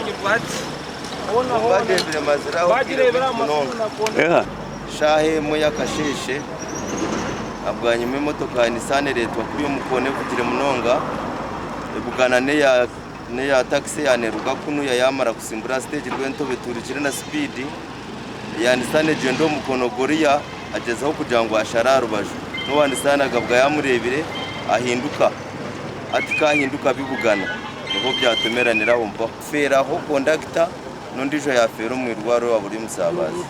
nabonye bwati badebire mazira bagirebera amasuru nakona shahe moya kasheshe abwanyuma imotoka Nissan leta kuri yo mukone kugire munonga ebugana ne ya taxi yaneruka kunu yamara kusimbura stage rw'entobe turikire na speed ya Nissan gendo mukono goriya agezaho kugira ngo ashara rubaju no Nissan agabwa yamurebire ahinduka ati kahinduka bibugana niho byatumeranira umva feraho conductor n'undi jo ya fero mu irwaro wa buri musabazi